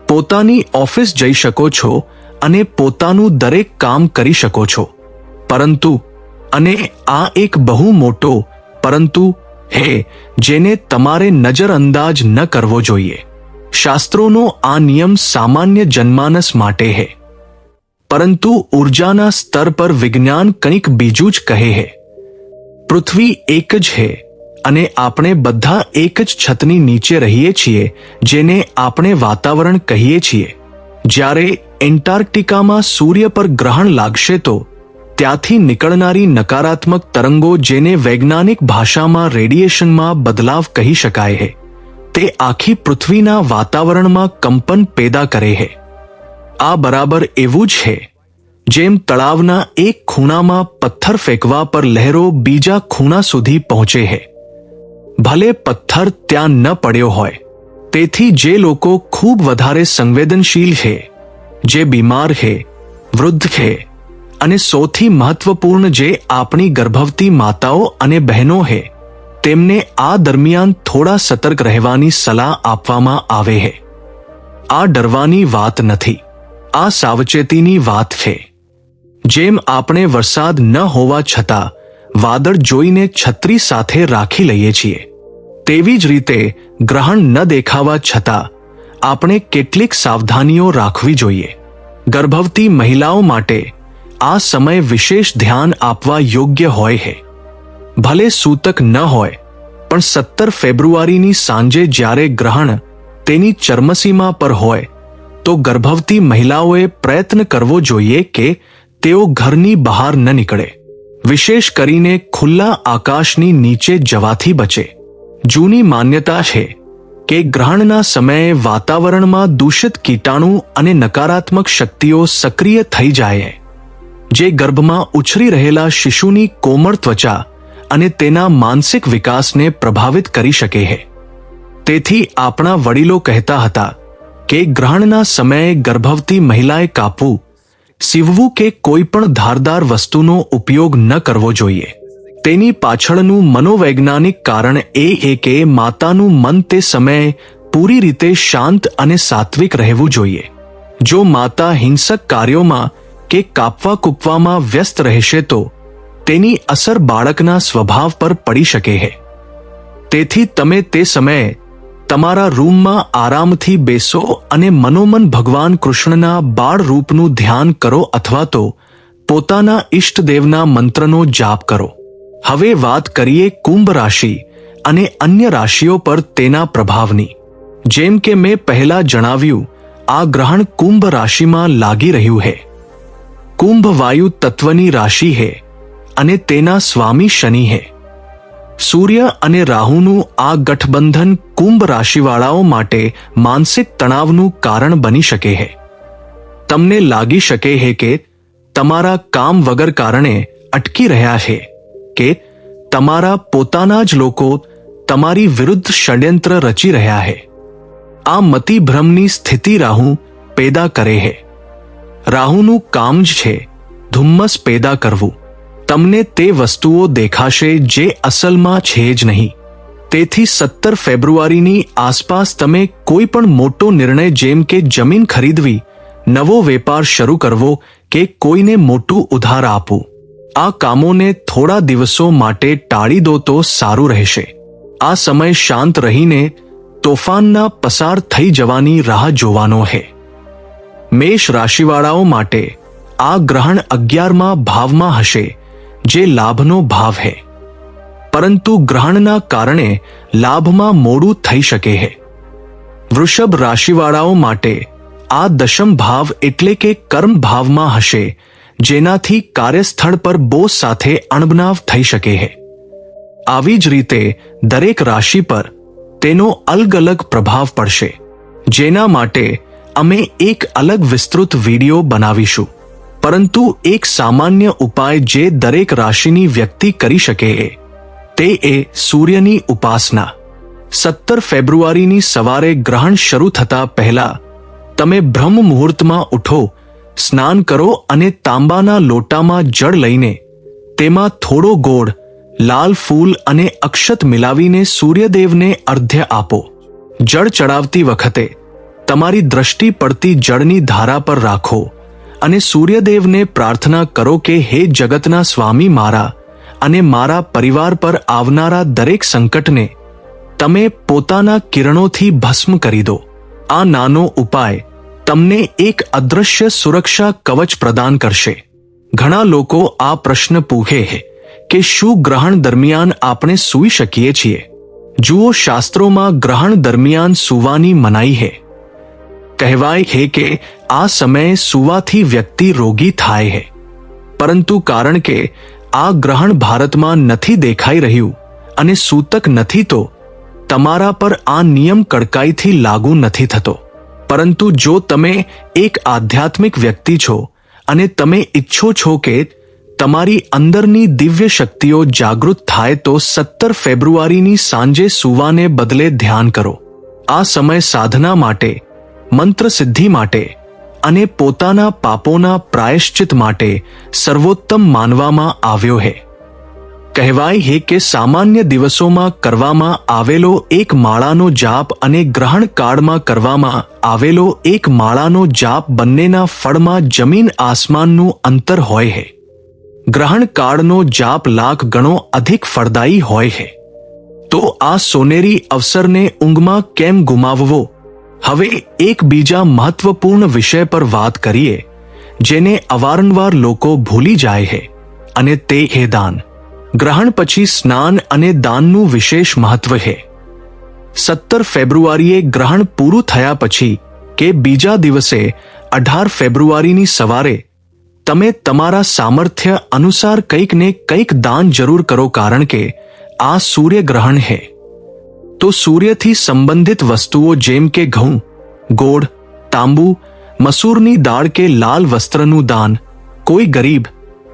પોતાની ઓફિસ જઈ શકો છો અને પોતાનું દરેક કામ કરી શકો છો. પરંતુ, અને આ એક બહુ મોટો પરંતુ હે, જેને તમારે નજરઅંદાજ ન કરવો જોઈએ. શાસ્ત્રોનો આ નિયમ સામાન્ય જનમાનસ માટે છે. પરંતુ ઉર્જાના સ્તર પર વિજ્ઞાન કંઈક બીજું જ કહે છે. પૃથ્વી એક જ છે અને આપણે બધા એક જ છતની નીચે રહીએ છીએ, જેને આપણે વાતાવરણ કહીએ છીએ. જ્યારે એન્ટાર્કટિકામાં સૂર્ય પર ગ્રહણ લાગશે તો ત્યાંથી નીકળનારી નકારાત્મક તરંગો, જેને વૈજ્ઞાનિક ભાષામાં રેડિયેશનમાં બદલાવ કહી શકાય છે, તે આખી પૃથ્વીના વાતાવરણમાં કંપન પેદા કરે છે. આ બરાબર એવું જ છે જેમ તળાવના એક ખૂણામાં પથ્થર ફેંકવા પર લહેરો બીજા ખૂણા સુધી પહોંચે છે. ભલે પથ્થર ત્યાં ન પડ્યો હોય. તેથી જે લોકો ખૂબ વધારે સંવેદનશીલ છે, જે બીમાર છે, વૃદ્ધ છે અને સૌથી મહત્વપૂર્ણ જે આપણી ગર્ભવતી માતાઓ અને બહેનો છે, તેમને આ દરમિયાન થોડા સતર્ક રહેવાની સલાહ આપવામાં આવે છે. આ ડરવાની વાત નથી, આ સાવચેતીની વાત છે. જેમ આપણે વરસાદ ન હોવા છતાં વાદળ જોઈને છત્રી સાથે રાખી લઈએ છીએ, તેવી જ રીતે ગ્રહણ ન દેખાવા છતાં આપણે કેટલીક સાવધાનીઓ રાખવી જોઈએ. ગર્ભવતી મહિલાઓ માટે આ સમય વિશેષ ધ્યાન આપવા યોગ્ય હોય છે. ભલે સૂતક ન હોય, પણ 17 ફેબ્રુઆરીની સાંજે જ્યારે ગ્રહણ તેની ચરમસીમા પર હોય, તો ગર્ભવતી મહિલાઓએ પ્રયત્ન કરવો જોઈએ કે તેઓ ઘરની બહાર ન નીકળે. વિશેષ કરીને ખુલ્લા આકાશની નીચે જવાથી બચે. જૂની માન્યતા છે કે ગ્રહણના સમયે વાતાવરણમાં દૂષિત કીટાણુ અને નકારાત્મક શક્તિઓ સક્રિય થઈ જાય, જે ગર્ભમાં ઉછરી રહેલા શિશુની કોમળ ત્વચા અને તેના માનસિક વિકાસને પ્રભાવિત કરી શકે છે. તેથી આપણા વડીલો કહેતા હતા કે ગ્રહણના સમયે ગર્ભવતી મહિલાએ કાપવું, સીવવું કે કોઈ પણ ધારદાર વસ્તુનો ઉપયોગ ન કરવો જોઈએ. તેની પાછળનું મનોવૈજ્ઞાનિક કારણ એ છે કે માતાનું મન તે સમયે પૂરી રીતે શાંત અને સાત્વિક રહેવું જોઈએ. જો માતા હિંસક કાર્યોમાં કે કાપવા કૂપવામાં વ્યસ્ત રહેશે તો તેની અસર બાળકના સ્વભાવ પર પડી શકે છે. તેથી તમે તે સમયે તમારા રૂમમાં આરામથી બેસો અને મનોમન ભગવાન કૃષ્ણના બાળ રૂપનું ધ્યાન કરો અથવા તો પોતાના ઈષ્ટદેવના મંત્રનો જાપ કરો. હવે વાત કરીએ કુંભ રાશિ અને અન્ય રાશિઓ પર તેના પ્રભાવની. જેમ કે મેં પહેલા જણાવ્યું, આ ગ્રહણ કુંભ રાશિમાં લાગી રહ્યું છે. કુંભ વાયુ તત્વની રાશિ છે અને તેના સ્વામી શનિ છે. સૂર્ય અને રાહુનું આ ગઠબંધન કુંભ રાશિવાળાઓ માટે માનસિક તણાવનું કારણ બની શકે છે. તમને લાગી શકે છે કે તમારા કામ વગર કારણે અટકી રહ્યા છે, કે તમારા પોતાના જ લોકો તમારી વિરુદ્ધ ષડયંત્ર રચી રહ્યા છે. આ મતિભ્રમની સ્થિતિ રાહુ પેદા કરે છે. રાહુનું કામ જ છે ધુમ્મસ પેદા કરવું. તમને તે વસ્તુઓ દેખાશે જે અસલમાં છે જ નહીં. તેથી 17 ફેબ્રુઆરીની આસપાસ તમે કોઈ પણ મોટો નિર્ણય જેમ કે જમીન ખરીદવી, નવો વેપાર શરૂ કરવો કે કોઈને મોટું ઉધાર આપવું, આ કામોને થોડા દિવસો માટે ટાળી દો તો સારું રહેશે. આ સમય શાંત રહીને તોફાનના પસાર થઈ જવાની રાહ જોવાનો છે. મેષ રાશિવાળાઓ માટે આ ગ્રહણ 11મા ભાવમાં હશે, જે લાભનો ભાવ છે. પરંતુ ગ્રહણના કારણે લાભમાં મોડું થઈ શકે છે. વૃષભ રાશિવાળાઓ માટે આ દશમ ભાવ એટલે કે કર્મ ભાવમાં હશે, જેનાથી કાર્યસ્થળ પર બોસ સાથે અણબનાવ થઈ શકે છે. આવી જ રીતે દરેક રાશિ પર તેનો અલગ અલગ પ્રભાવ પડશે, જેના માટે અમે એક અલગ વિસ્તૃત વિડીયો બનાવીશું. પરંતુ એક સામાન્ય ઉપાય જે દરેક રાશિની વ્યક્તિ કરી શકે તે એ સૂર્યની ઉપાસના. 17 ફેબ્રુઆરીની સવારે ગ્રહણ શરૂ થતા પહેલા તમે બ્રહ્મ મુહૂર્તમાં ઉઠો, સ્નાન કરો અને તાંબાના લોટામાં જળ લઈને તેમાં થોડો ગોળ, લાલ ફૂલ અને અક્ષત મિલાવીને સૂર્યદેવને અર્ધ્ય આપો. જળ ચડાવતી વખતે તમારી દ્રષ્ટિ પડતી જળની ધારા પર રાખો અને સૂર્યદેવને પ્રાર્થના કરો કે હે જગતના સ્વામી, મારા અને મારા પરિવાર પર આવનારા દરેક સંકટને તમે પોતાના કિરણોથી ભસ્મ કરી દો. આ નાનો ઉપાય તમને એક અદૃશ્ય સુરક્ષા કવચ પ્રદાન કરશે. ઘણા લોકો આ પ્રશ્ન પૂછે છે કે શું ગ્રહણ દરમિયાન આપણે સૂઈ શકીએ છીએ? જુઓ, શાસ્ત્રોમાં ગ્રહણ દરમિયાન સૂવાની મનાઈ છે. કહેવાય છે કે આ સમયે સૂવાથી વ્યક્તિ રોગી થાય છે. પરંતુ કારણ કે આ ગ્રહણ ભારતમાં નથી દેખાઈ રહ્યું અને સૂતક નથી, તો તમારા પર આ નિયમ કડકાઈથી લાગુ નથી થતો. પરંતુ જો તમે એક આધ્યાત્મિક વ્યક્તિ છો અને તમે ઈચ્છો છો કે તમારી અંદરની દિવ્ય શક્તિઓ જાગૃત થાય, તો 17 ફેબ્રુઆરીની સાંજે સૂવાને બદલે ધ્યાન કરો. આ સમય સાધના માટે, મંત્ર સિદ્ધિ માટે અને પોતાના પાપોના પ્રાયશ્ચિત માટે સર્વોત્તમ માનવામાં આવ્યો છે. કહેવાય છે કે સામાન્ય દિવસોમાં કરવામાં આવેલો એક માળાનો જાપ અને ગ્રહણ કાળમાં કરવામાં આવેલો એક માળાનો જાપ બંનેના ફળમાં જમીન આસમાનનું અંતર હોય છે. ગ્રહણ કાળનો જાપ લાખ ગણો અધિક ફળદાયી હોય છે. તો આ સોનેરી અવસરને ઊંઘમાં કેમ ગુમાવવો? હવે એક બીજા મહત્વપૂર્ણ વિષય પર વાત કરીએ, જેને અવારનવાર લોકો ભૂલી જાય છે, અને તે છે દાન. ગ્રહણ પછી સ્નાન અને દાનનું વિશેષ મહત્વ છે. 17 ફેબ્રુઆરીએ ગ્રહણ પૂરું થયા પછી કે બીજા દિવસે 18 ફેબ્રુઆરીની સવારે તમે તમારા સામર્થ્ય અનુસાર કંઈક ને કંઈક દાન જરૂર કરો, કારણ કે આ સૂર્યગ્રહણ છે. તો સૂર્યથી સંબંધિત વસ્તુઓ જેમ કે ઘઉં, ગોળ, તાંબુ, મસૂરની દાળ કે લાલ વસ્ત્રનું દાન કોઈ ગરીબ,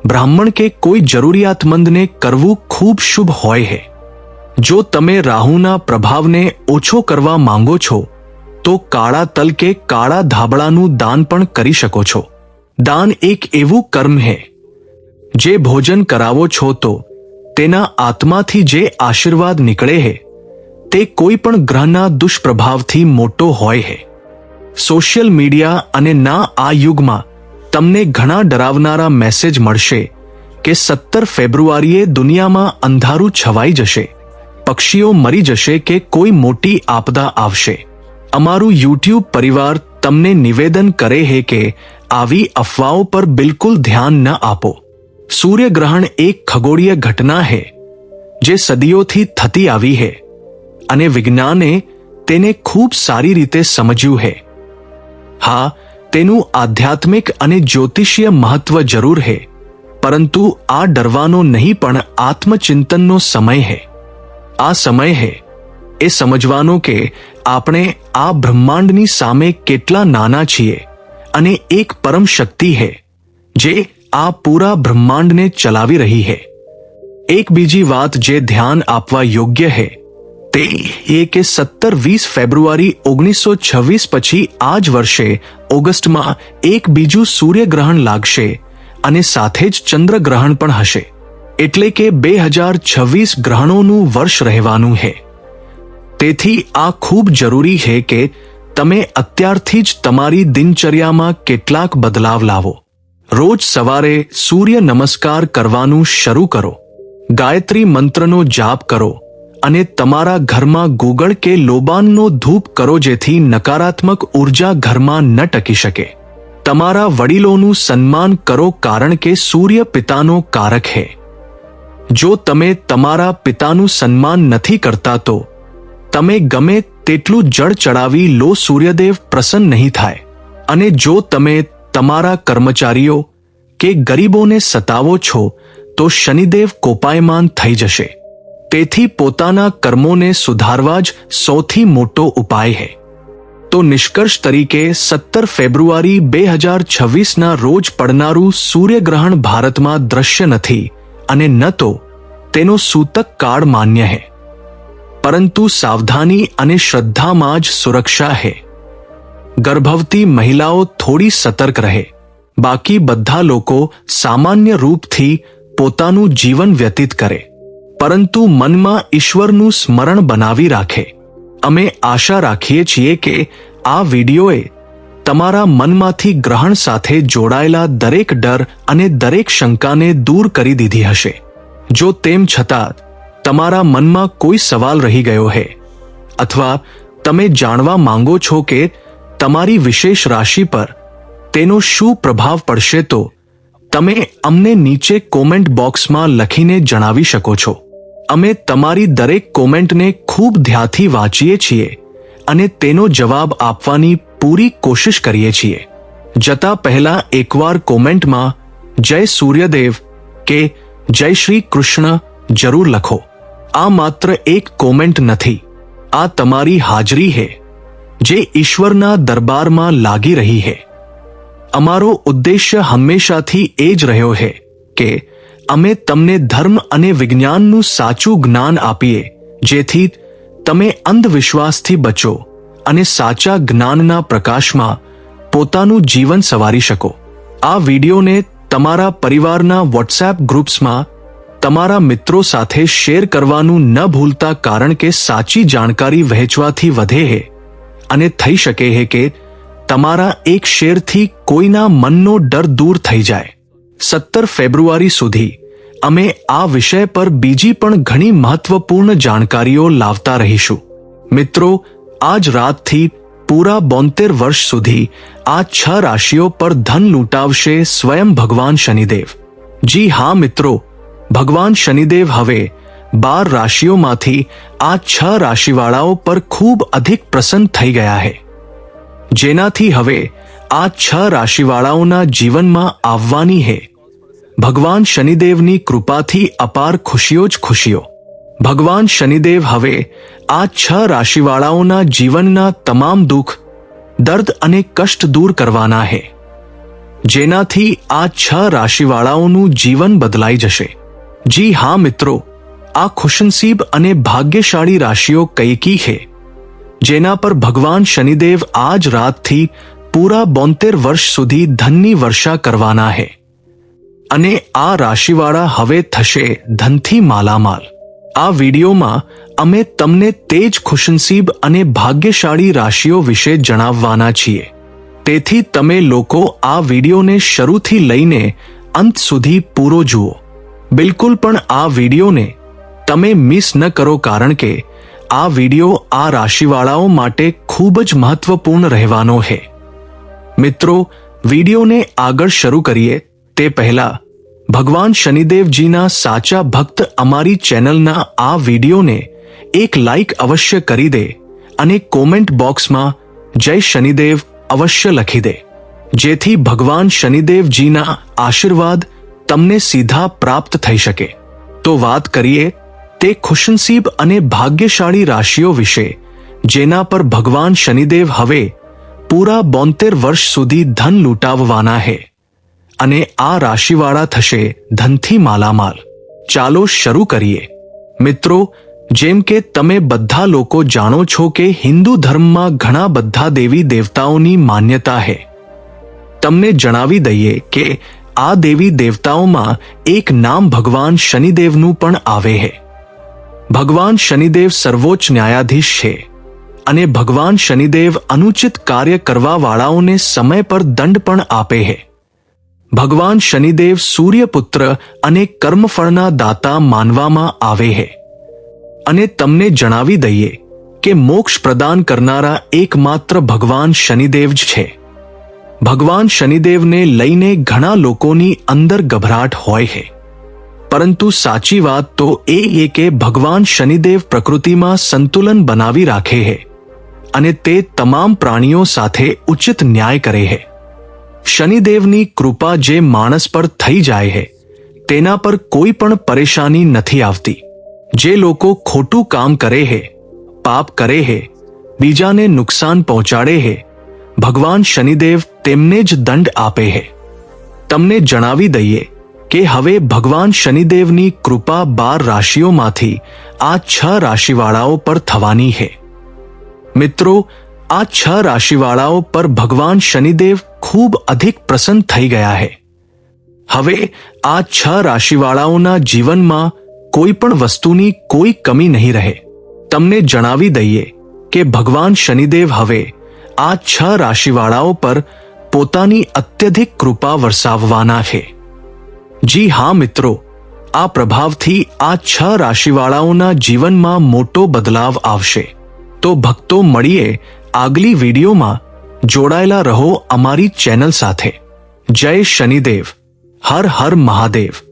બ્રાહ્મણ કે કોઈ જરૂરિયાતમંદને કરવું ખૂબ શુભ હોય છે. જો તમે રાહુના પ્રભાવને ઓછો કરવા માંગો છો તો કાળા તલ કે કાળા ધાબળાનું દાન પણ કરી શકો છો. દાન એક એવું કર્મ છે જે ભોજન કરાવો છો તો તેના આત્માથી જે આશીર્વાદ નીકળે છે તે કોઈ પણ ગ્રહના દુષ્પ્રભાવથી મોટો હોય છે. સોશિયલ મીડિયા અને ના આ યુગમાં તમને ઘણા ડરાવનારા મેસેજ મળશે કે 17 ફેબ્રુઆરીએ દુનિયામાં અંધારું છવાઈ જશે, પક્ષીઓ મરી જશે કે કોઈ મોટી આપદા આવશે. અમારું યુટ્યુબ પરિવાર તમને નિવેદન કરે છે કે આવી અફવાઓ પર બિલકુલ ધ્યાન ન આપો. સૂર્યગ્રહણ એક ખગોળીય ઘટના છે જે સદીઓથી થતી આવી છે અને વિજ્ઞાને તેને ખૂબ સારી રીતે સમજ્યું છે. હા, તેનું આધ્યાત્મિક અને જ્યોતિષીય મહત્વ જરૂર છે, પરંતુ આ ડરવાનો નહીં પણ આત્મચિંતનનો સમય છે. આ સમય છે એ સમજવાનો કે આપણે આ બ્રહ્માંડની સામે કેટલા નાના છીએ અને એક પરમ શક્તિ છે જે આ પૂરા બ્રહ્માંડને ચલાવી રહી છે. એક બીજી વાત જે ધ્યાન આપવા યોગ્ય છે તે એ કે 17-20 ફેબ્રુઆરી 1926 પછી આ જ વર્ષે ઓગસ્ટમાં એક બીજું સૂર્યગ્રહણ લાગશે અને સાથે જ ચંદ્રગ્રહણ પણ હશે. એટલે કે 2026 ગ્રહણોનું વર્ષ રહેવાનું છે. તેથી આ ખૂબ જરૂરી છે કે તમે અત્યારથી જ તમારી દિનચર્યામાં કેટલાક બદલાવ લાવો. રોજ સવારે સૂર્ય નમસ્કાર કરવાનું શરૂ કરો, ગાયત્રી મંત્રનો જાપ કરો અને તમારા ઘરમાં ગુગળ કે લોબાનનો ધૂપ કરો, જેથી નકારાત્મક ઉર્જા ઘરમાં ન ટકી શકે. તમારા વડીલોનું સન્માન કરો, કારણ કે સૂર્ય પિતાનો કારક છે. જો તમે તમારા પિતાનું સન્માન નથી કરતા તો તમે ગમે તેટલું જળ ચડાવી લો, સૂર્યદેવ પ્રસન્ન નહીં થાય. અને જો તમે તમારા કર્મચારીઓ કે ગરીબોને સતાવો છો તો શનિદેવ કોપાયમાન થઈ જશે. તેથી પોતાના કર્મોને સુધારવા જ સૌથી મોટો ઉપાય છે. તો નિષ્કર્ષ તરીકે 17 ફેબ્રુઆરી 2026ના રોજ પડનારું સૂર્યગ્રહણ ભારતમાં દ્રશ્ય નથી અને ન તો તેનો સૂતક કાળ માન્ય છે, પરંતુ સાવધાની અને શ્રદ્ધામાં જ સુરક્ષા છે. ગર્ભવતી મહિલાઓ થોડી સતર્ક રહે, બાકી બધા લોકો સામાન્ય રૂપથી પોતાનું જીવન વ્યતીત કરે, પરંતુ મનમાં ઈશ્વરનું સ્મરણ બનાવી રાખે. અમે આશા રાખીએ છીએ કે આ વિડીયોએ તમારા મનમાંથી ગ્રહણ સાથે જોડાયેલા દરેક ડર અને દરેક શંકાને દૂર કરી દીધી હશે. જો તેમ છતાં તમારા મનમાં કોઈ સવાલ રહી ગયો છે અથવા તમે જાણવા માંગો છો કે તમારી વિશેષ રાશિ પર તેનો શું પ્રભાવ પડશે તો તમે અમને નીચે કોમેન્ટ બોક્સમાં લખીને જણાવી શકો છો. અમે તમારી દરેક કોમેન્ટને ખૂબ ધ્યાનથી વાંચીએ છીએ અને તેનો જવાબ આપવાની પૂરી કોશિશ કરીએ છીએ. જતા પહેલા એકવાર કોમેન્ટમાં જય સૂર્યદેવ કે જય શ્રી કૃષ્ણ જરૂર લખો. આ માત્ર એક કોમેન્ટ નથી, આ તમારી હાજરી છે જે ઈશ્વરના દરબારમાં લાગી રહી છે. અમારો ઉદ્દેશ્ય હંમેશાથી એ જ રહ્યો છે કે અમે તમને ધર્મ અને વિજ્ઞાનનું સાચું જ્ઞાન આપીએ, જેથી તમે અંધવિશ્વાસથી બચો અને સાચા જ્ઞાનના પ્રકાશમાં પોતાનું જીવન સવારી શકો. આ વિડીયોને તમારા પરિવારના વોટ્સએપ ગ્રુપ્સમાં તમારા મિત્રો સાથે શેર કરવાનું ન ભૂલતા, કારણ કે સાચી જાણકારી વહેંચવાથી વધે છે અને થઈ શકે છે કે તમારા એક શેરથી કોઈના મનનો ડર દૂર થઈ જાય. 17 ફેબ્રુઆરી સુધી અમે આ વિષય પર બીજી પણ ઘણી મહત્વપૂર્ણ જાણકારીઓ લાવતા રહીશું. મિત્રો, આજ રાતથી પૂરા 72 વર્ષ સુધી આ 6 રાશિઓ પર ધન લૂંટાવશે સ્વયં ભગવાન શનિદેવ. જી હા મિત્રો, ભગવાન શનિદેવ હવે 12 રાશિઓમાંથી આ 6 રાશિવાળાઓ પર ખૂબ અધિક પ્રસન્ન થઈ ગયા છે, જેનાથી હવે આ 6 રાશિવાળાઓના જીવનમાં આવવાની છે ભગવાન શનિદેવની કૃપાથી અપાર ખુશીઓ જ ખુશીઓ. ભગવાન શનિદેવ હવે આ 6 રાશિવાળાઓના જીવનના તમામ દુઃખ, દર્દ અને કષ્ટ દૂર કરવાના છે, જેનાથી આ 6 રાશિવાળાઓનું જીવન બદલાઈ જશે. જી હા મિત્રો, આ ખુશનસીબ અને ભાગ્યશાળી રાશિઓ કઈ છે જેના પર ભગવાન શનિદેવ આજ રાતથી પૂરા 72 વર્ષ સુધી ધનની વર્ષા કરવાના છે અને આ રાશિવાળા હવે થશે ધનથી માલામાલ. આ વિડીયોમાં અમે તમને તે જ ખુશનસીબ અને ભાગ્યશાળી રાશિઓ વિશે જણાવવાના છીએ. તેથી તમે લોકો આ વિડીયોને શરૂથી લઈને અંત સુધી પૂરો જુઓ. બિલકુલ પણ આ વિડીયોને તમે મિસ ન કરો, કારણ કે આ વિડીયો આ રાશિવાળાઓ માટે ખૂબ જ મહત્વપૂર્ણ રહેવાનો છે. મિત્રો, વિડીયોને આગળ શરૂ કરીએ તે પહેલા ભગવાન શનિદેવજીના સાચા ભક્ત અમારી ચેનલના આ વિડીયોને એક લાઈક અવશ્ય કરી દે અને કોમેન્ટ બોક્સમાં જય શનિદેવ અવશ્ય લખી દે, જેથી ભગવાન શનિદેવજીના આશીર્વાદ તમને સીધા પ્રાપ્ત થઈ શકે. તો વાત કરીએ તે ખુશનસીબ અને ભાગ્યશાળી રાશિઓ વિશે જેના પર ભગવાન શનિદેવ હવે પૂરા 72 વર્ષ સુધી ધન લૂંટાવવાના છે અને આ રાશિવાળા થશે ધનથી માલામાલ. ચાલો શરૂ કરીએ. મિત્રો, જેમ કે તમે બધા લોકો જાણો છો કે હિન્દુ ધર્મમાં ઘણા બધા દેવી દેવતાઓની માન્યતા છે. તમને જણાવી દઈએ કે આ દેવી દેવતાઓમાં એક નામ ભગવાન શનિદેવનું પણ આવે છે. ભગવાન શનિદેવ સર્વોચ્ચ ન્યાયાધીશ છે અને ભગવાન શનિદેવ અનુચિત કાર્ય કરવા વાળાઓને સમય પર દંડ પણ આપે છે. ભગવાન શનિદેવ સૂર્યપુત્ર અને કર્મફળના દાતા માનવામાં આવે છે અને તમને જણાવી દઈએ કે મોક્ષ પ્રદાન કરનારા એકમાત્ર ભગવાન શનિદેવ જ છે. ભગવાન શનિદેવને લઈને ઘણા લોકોની અંદર ગભરાટ હોય છે, પરંતુ સાચી વાત તો એ કે ભગવાન શનિદેવ પ્રકૃતિમાં સંતુલન બનાવી રાખે છે અને તે તમામ પ્રાણીઓ સાથે ઉચિત ન્યાય કરે છે. શનિદેવની કૃપા જે માણસ પર થઈ જાય છે તેના પર કોઈ પણ પરેશાની નથી આવતી. જે લોકો ખોટું કામ કરે છે, પાપ કરે છે, બીજાને નુકસાન પહોંચાડે છે, ભગવાન શનિદેવ તેમને જ દંડ આપે છે. તમને જણાવી દઈએ કે હવે ભગવાન શનિદેવની કૃપા 12 રાશિઓમાંથી આ 6 રાશિવાળાઓ પર થવાની છે. મિત્રો, આ 6 રાશિવાળાઓ પર ભગવાન શનિદેવ ખૂબ અધિક પ્રસન્ન થઈ ગયા છે. હવે આ 6 રાશિવાળાઓના જીવનમાં કોઈ પણ વસ્તુની કોઈ કમી નહીં રહે. તમને જણાવી દઈએ કે ભગવાન શનિદેવ હવે આ 6 રાશિવાળાઓ પર પોતાની અત્યધિક કૃપા વરસાવવાના છે. જી હા મિત્રો, આ પ્રભાવથી આ 6 રાશિવાળાઓના જીવનમાં મોટો બદલાવ આવશે. તો ભક્તો, મળીએ આગલી વિડીયોમાં જોડાયેલા રહો અમારી ચેનલ સાથે. જય શનિદેવ. હર હર મહાદેવ.